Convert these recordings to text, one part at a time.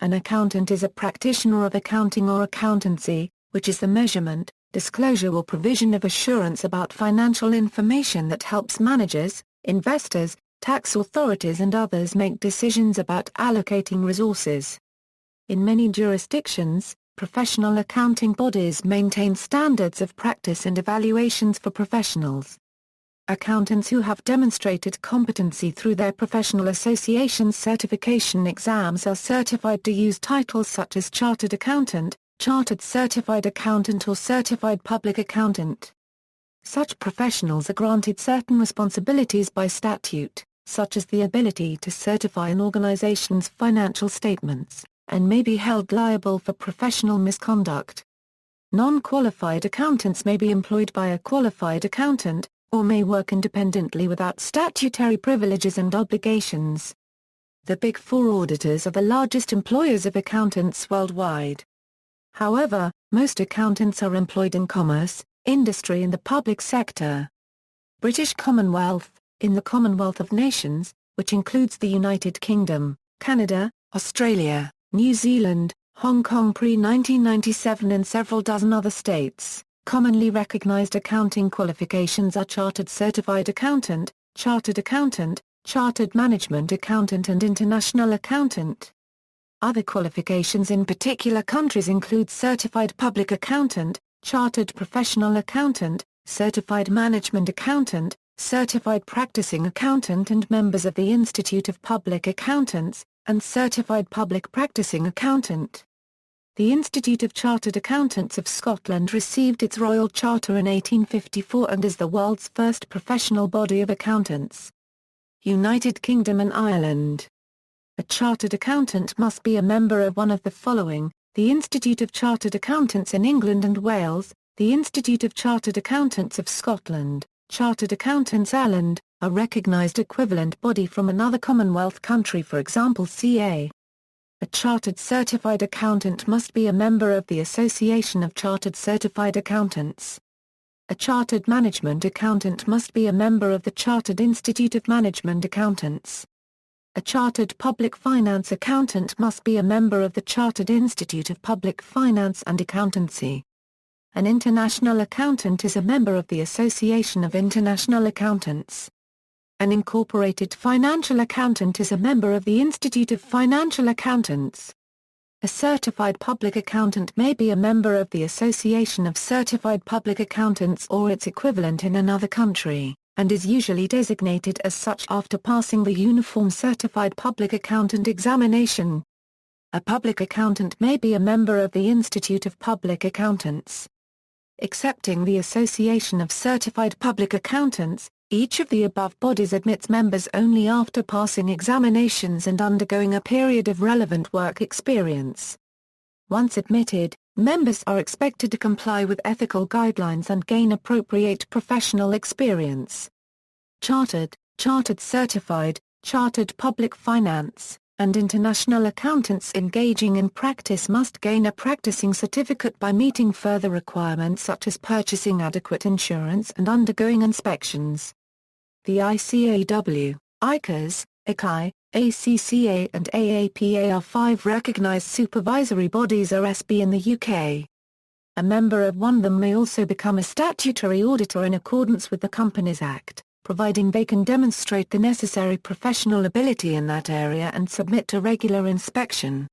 An accountant is a practitioner of accounting or accountancy, which is the measurement, disclosure or provision of assurance about financial information that helps managers, investors, tax authorities and others make decisions about allocating resources. In many jurisdictions, professional accounting bodies maintain standards of practice and evaluations for professionals. Accountants who have demonstrated competency through their professional association's certification exams are certified to use titles such as Chartered Accountant, Chartered Certified Accountant or Certified Public Accountant. Such professionals are granted certain responsibilities by statute, such as the ability to certify an organization's financial statements, and may be held liable for professional misconduct. Non-qualified accountants may be employed by a qualified accountant, or may work independently without statutory privileges and obligations. The Big Four auditors are the largest employers of accountants worldwide. However, most accountants are employed in commerce, industry and the public sector. British Commonwealth, in the Commonwealth of Nations, which includes the United Kingdom, Canada, Australia, New Zealand, Hong Kong pre-1997 and several dozen other states. Commonly recognized accounting qualifications are Chartered Certified Accountant, Chartered Accountant, Chartered Management Accountant and International Accountant. Other qualifications in particular countries include Certified Public Accountant, Chartered Professional Accountant, Certified Management Accountant, Certified Practicing Accountant and members of the Institute of Public Accountants, and Certified Public Practicing Accountant. The Institute of Chartered Accountants of Scotland received its Royal Charter in 1854 and is the world's first professional body of accountants. United Kingdom and Ireland. A chartered accountant must be a member of one of the following: the Institute of Chartered Accountants in England and Wales, the Institute of Chartered Accountants of Scotland, Chartered Accountants Ireland, a recognised equivalent body from another Commonwealth country, for example CA. A Chartered Certified Accountant must be a member of the Association of Chartered Certified Accountants. A Chartered Management Accountant must be a member of the Chartered Institute of Management Accountants. A Chartered Public Finance Accountant must be a member of the Chartered Institute of Public Finance and Accountancy. An International Accountant is a member of the Association of International Accountants. An Incorporated Financial Accountant is a member of the Institute of Financial Accountants. A Certified Public Accountant may be a member of the Association of Certified Public Accountants or its equivalent in another country, and is usually designated as such after passing the Uniform Certified Public Accountant examination. A Public Accountant may be a member of the Institute of Public Accountants. Excepting the Association of Certified Public Accountants, each of the above bodies admits members only after passing examinations and undergoing a period of relevant work experience. Once admitted, members are expected to comply with ethical guidelines and gain appropriate professional experience. Chartered, Chartered Certified, Chartered Public Finance, and international accountants engaging in practice must gain a practicing certificate by meeting further requirements such as purchasing adequate insurance and undergoing inspections. The ICAW, ICAS, ICAI, ACCA and AAPA are 5 recognized supervisory bodies (RSB) in the UK. A member of one of them may also become a statutory auditor in accordance with the Companies Act, providing they can demonstrate the necessary professional ability in that area and submit to regular inspection.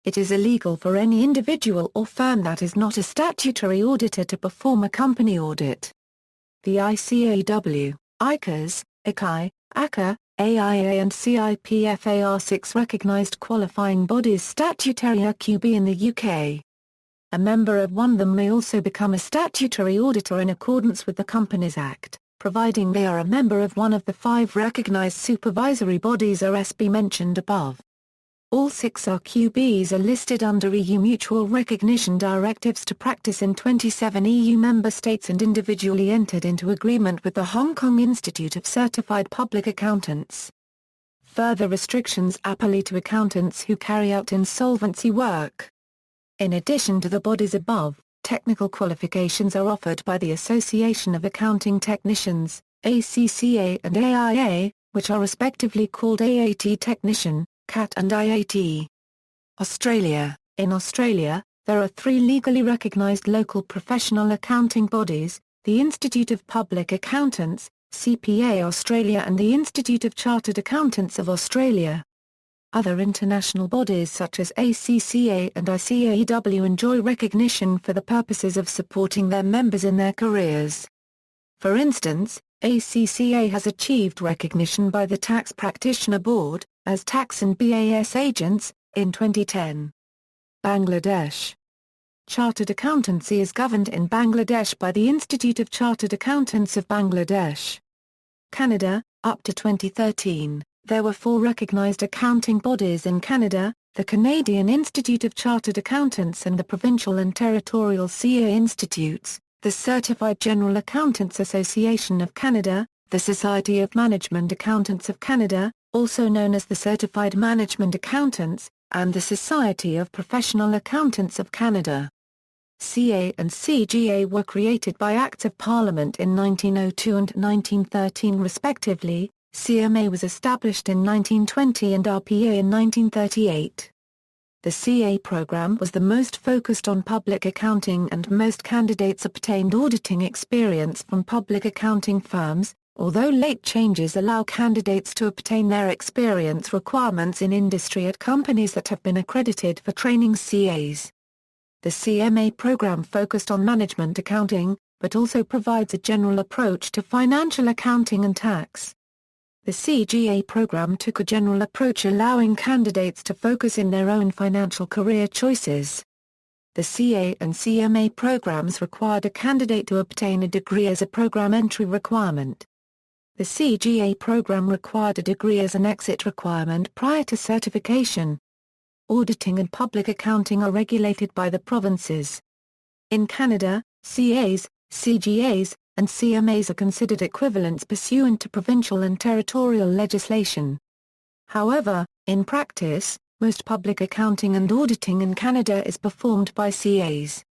It is illegal for any individual or firm that is not a statutory auditor to perform a company audit. The ICAW, ICAS, ICAI, ACCA, AIA and CIPFA are 6 recognized qualifying bodies statutory RQB in the UK. A member of one of them may also become a statutory auditor in accordance with the Companies Act, providing they are a member of one of the 5 recognized supervisory bodies RSB mentioned above. All 6 RQBs are listed under EU Mutual Recognition Directives to practice in 27 EU member states and individually entered into agreement with the Hong Kong Institute of Certified Public Accountants. Further restrictions apply to accountants who carry out insolvency work. In addition to the bodies above, technical qualifications are offered by the Association of Accounting Technicians, ACCA and AIA, which are respectively called AAT Technician, CAT and IAT. Australia. In Australia, there are three legally recognised local professional accounting bodies: the Institute of Public Accountants, CPA Australia, and the Institute of Chartered Accountants of Australia. Other international bodies such as ACCA and ICAEW enjoy recognition for the purposes of supporting their members in their careers. For instance, ACCA has achieved recognition by the Tax Practitioner Board, as tax and BAS agents, in 2010. Bangladesh. Chartered accountancy is governed in Bangladesh by the Institute of Chartered Accountants of Bangladesh. Canada. Up to 2013, there were 4 recognized accounting bodies in Canada: the Canadian Institute of Chartered Accountants and the Provincial and Territorial CA Institutes, the Certified General Accountants Association of Canada, the Society of Management Accountants of Canada, also known as the Certified Management Accountants, and the Society of Professional Accountants of Canada. CA and CGA were created by Acts of Parliament in 1902 and 1913 respectively. CMA was established in 1920 and RPA in 1938. The CA program was the most focused on public accounting, and most candidates obtained auditing experience from public accounting firms, although late changes allow candidates to obtain their experience requirements in industry at companies that have been accredited for training CAs. The CMA program focused on management accounting, but also provides a general approach to financial accounting and tax. The CGA program took a general approach, allowing candidates to focus in their own financial career choices. The CA and CMA programs required a candidate to obtain a degree as a program entry requirement. The CGA program required a degree as an exit requirement prior to certification. Auditing and public accounting are regulated by the provinces. In Canada, CAs, CGAs, and CMAs are considered equivalents pursuant to provincial and territorial legislation. However, in practice, most public accounting and auditing in Canada is performed by CAs.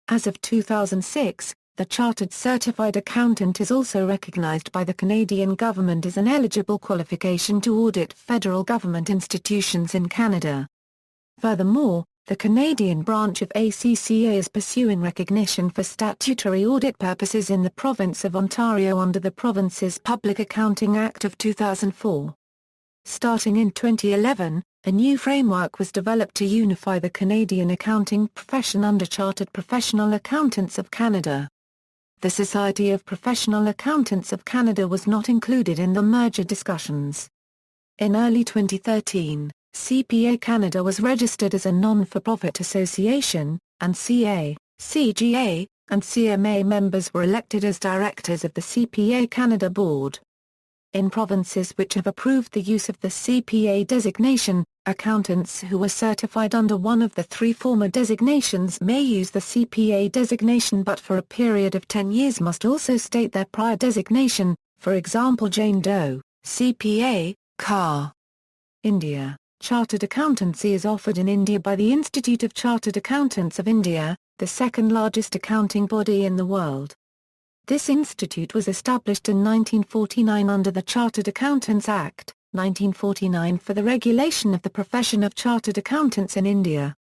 As of 2006, the Chartered Certified Accountant is also recognized by the Canadian government as an eligible qualification to audit federal government institutions in Canada. Furthermore, the Canadian branch of ACCA is pursuing recognition for statutory audit purposes in the province of Ontario under the province's Public Accounting Act of 2004. Starting in 2011, a new framework was developed to unify the Canadian accounting profession under Chartered Professional Accountants of Canada. The Society of Professional Accountants of Canada was not included in the merger discussions. In early 2013, CPA Canada was registered as a non-for-profit association, and CA, CGA, and CMA members were elected as directors of the CPA Canada board. In provinces which have approved the use of the CPA designation, accountants who are certified under one of the 3 former designations may use the CPA designation, but for a period of 10 years must also state their prior designation, for example Jane Doe, CPA, CAR. India. Chartered accountancy is offered in India by the Institute of Chartered Accountants of India, the second largest accounting body in the world. This institute was established in 1949 under the Chartered Accountants Act, 1949 for the regulation of the profession of chartered accountants in India.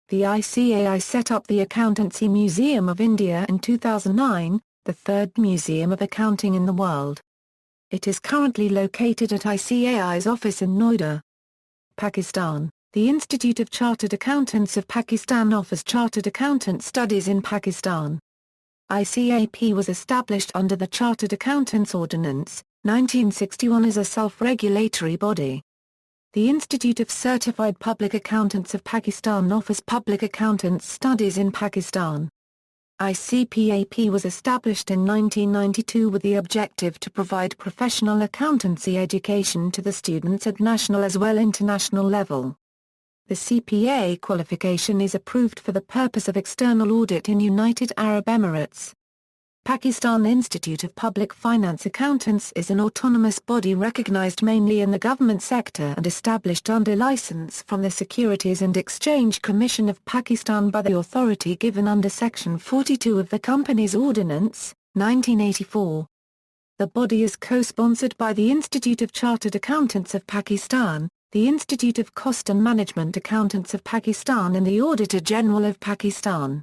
The ICAI set up the Accountancy Museum of India in 2009, the third museum of accounting in the world. It is currently located at ICAI's office in Noida. Pakistan. The Institute of Chartered Accountants of Pakistan offers chartered accountant studies in Pakistan. ICAP was established under the Chartered Accountants Ordinance, 1961 as a self-regulatory body. The Institute of Certified Public Accountants of Pakistan offers public accountants studies in Pakistan. ICPAP was established in 1992 with the objective to provide professional accountancy education to the students at national as well international level. The CPA qualification is approved for the purpose of external audit in United Arab Emirates. Pakistan Institute of Public Finance Accountants is an autonomous body recognized mainly in the government sector and established under license from the Securities and Exchange Commission of Pakistan by the authority given under Section 42 of the Companies Ordinance, 1984. The body is co-sponsored by the Institute of Chartered Accountants of Pakistan, the Institute of Cost and Management Accountants of Pakistan and the Auditor General of Pakistan.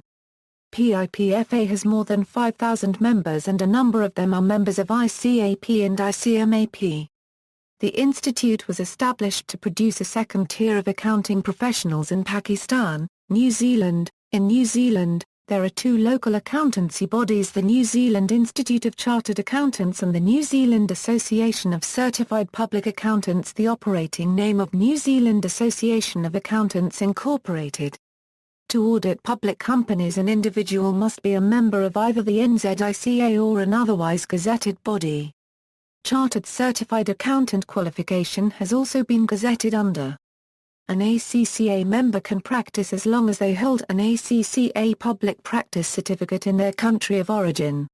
PIPFA has more than 5,000 members and a number of them are members of ICAP and ICMAP. The institute was established to produce a second tier of accounting professionals in Pakistan, New Zealand. In New Zealand, there are two local accountancy bodies, the New Zealand Institute of Chartered Accountants and the New Zealand Association of Certified Public Accountants, the operating name of New Zealand Association of Accountants Incorporated. To audit public companies, an individual must be a member of either the NZICA or an otherwise gazetted body. Chartered Certified Accountant qualification has also been gazetted under. An ACCA member can practice as long as they hold an ACCA public practice certificate in their country of origin.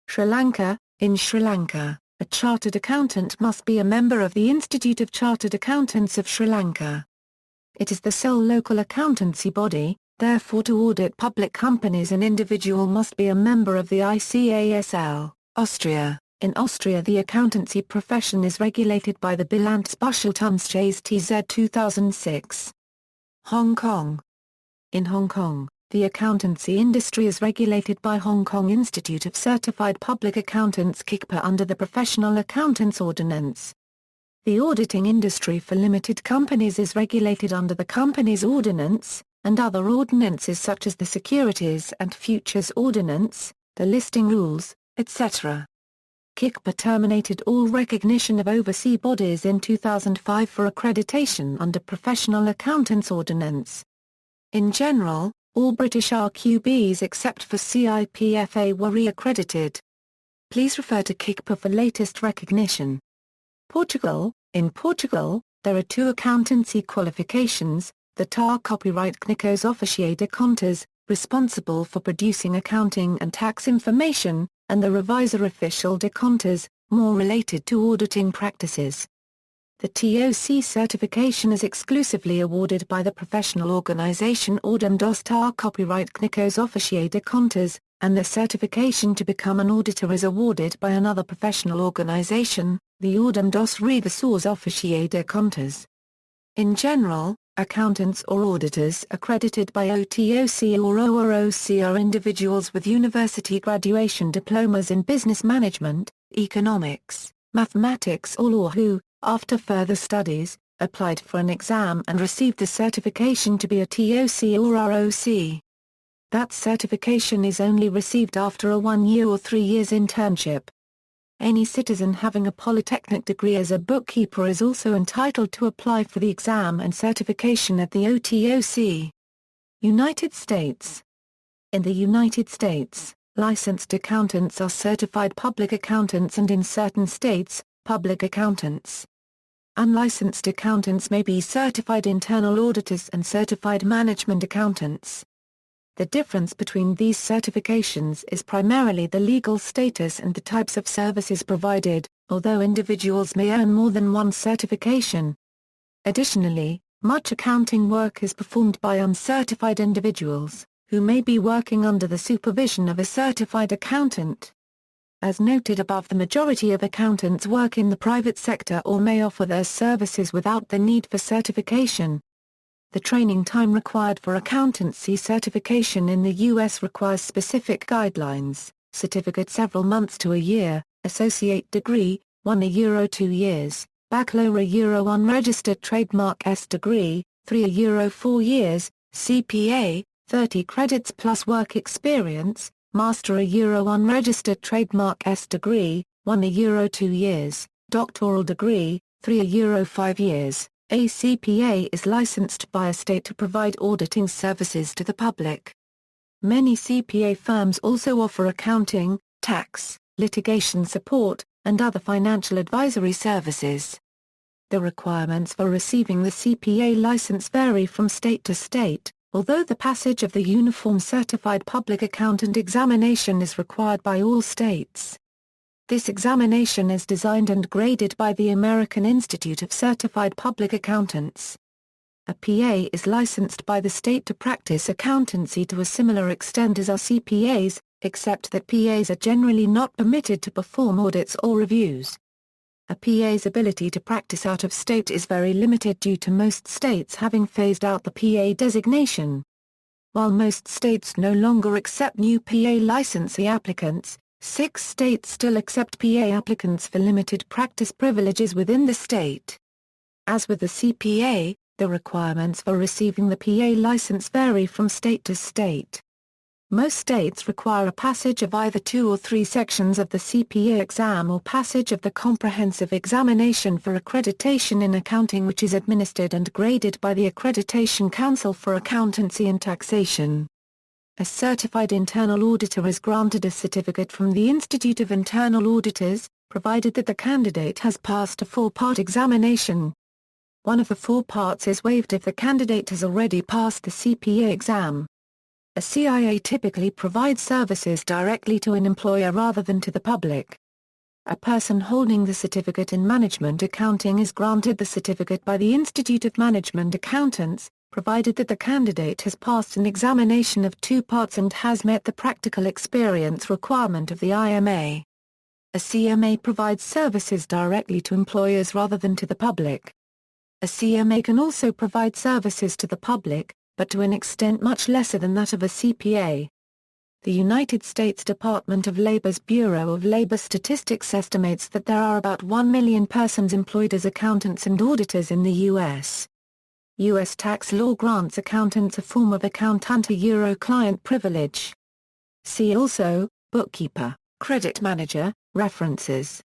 Sri Lanka. In Sri Lanka, a chartered accountant must be a member of the Institute of Chartered Accountants of Sri Lanka. It is the sole local accountancy body, therefore to audit public companies an individual must be a member of the ICASL. Austria. In Austria, the accountancy profession is regulated by the Bilanzbuchhaltungsgesetz 2006. Hong Kong. In Hong Kong, the accountancy industry is regulated by Hong Kong Institute of Certified Public Accountants (KICPA) under the Professional Accountants Ordinance. The auditing industry for limited companies is regulated under the Companies Ordinance, and other ordinances such as the Securities and Futures Ordinance, the Listing Rules, etc. KICPA terminated all recognition of overseas bodies in 2005 for accreditation under Professional Accountants Ordinance. In general, all British RQBs except for CIPFA were re-accredited. Please refer to KICPA for latest recognition. Portugal. In Portugal, there are two accountancy qualifications, the TAR Copyright Técnicos Oficiais de Contas, responsible for producing accounting and tax information, and the Revisor Official de Contas, more related to auditing practices. The TOC certification is exclusively awarded by the professional organization Ordem dos TAR Copyright Técnicos Oficiais de Contas, and the certification to become an auditor is awarded by another professional organization, the Ordem dos Revisores Oficiais de Contas. In general, accountants or auditors accredited by OTOC or OROC are individuals with university graduation diplomas in business management, economics, mathematics or law who, after further studies, applied for an exam and received the certification to be a TOC or ROC. That certification is only received after a 1 year or 3 years internship. Any citizen having a polytechnic degree as a bookkeeper is also entitled to apply for the exam and certification at the OTOC. United States. In the United States, licensed accountants are certified public accountants and in certain states, public accountants. Unlicensed accountants may be certified internal auditors and certified management accountants. The difference between these certifications is primarily the legal status and the types of services provided, although individuals may earn more than one certification. Additionally, much accounting work is performed by uncertified individuals, who may be working under the supervision of a certified accountant. As noted above, the majority of accountants work in the private sector or may offer their services without the need for certification. The training time required for accountancy certification in the U.S. requires specific guidelines: certificate several months to a year, associate degree, 1 a year or 2 years, bachelor a year or 1 registered trademark S degree, 3 a year or 4 years, CPA, 30 credits plus work experience, master a year or 1 registered trademark S degree, 1 a year or 2 years, doctoral degree, 3 a year or 5 years. A CPA is licensed by a state to provide auditing services to the public. Many CPA firms also offer accounting, tax, litigation support, and other financial advisory services. The requirements for receiving the CPA license vary from state to state, although the passage of the Uniform Certified Public Accountant examination is required by all states. This examination is designed and graded by the American Institute of Certified Public Accountants. A PA is licensed by the state to practice accountancy to a similar extent as are CPAs, except that PAs are generally not permitted to perform audits or reviews. A PA's ability to practice out of state is very limited due to most states having phased out the PA designation. While most states no longer accept new PA licensee applicants, 6 states still accept PA applicants for limited practice privileges within the state. As with the CPA, the requirements for receiving the PA license vary from state to state. Most states require a passage of either 2 or 3 sections of the CPA exam or passage of the comprehensive examination for accreditation in accounting, which is administered and graded by the Accreditation Council for Accountancy and Taxation. A certified internal auditor is granted a certificate from the Institute of Internal Auditors, provided that the candidate has passed a 4-part examination. One of the 4 parts is waived if the candidate has already passed the CPA exam. A CIA typically provides services directly to an employer rather than to the public. A person holding the certificate in management accounting is granted the certificate by the Institute of Management Accountants, provided that the candidate has passed an examination of 2 parts and has met the practical experience requirement of the IMA. A CMA provides services directly to employers rather than to the public. A CMA can also provide services to the public, but to an extent much lesser than that of a CPA. The United States Department of Labor's Bureau of Labor Statistics estimates that there are about 1 million persons employed as accountants and auditors in the U.S. U.S. tax law grants accountants a form of accountant-client privilege. See also, bookkeeper, credit manager, references.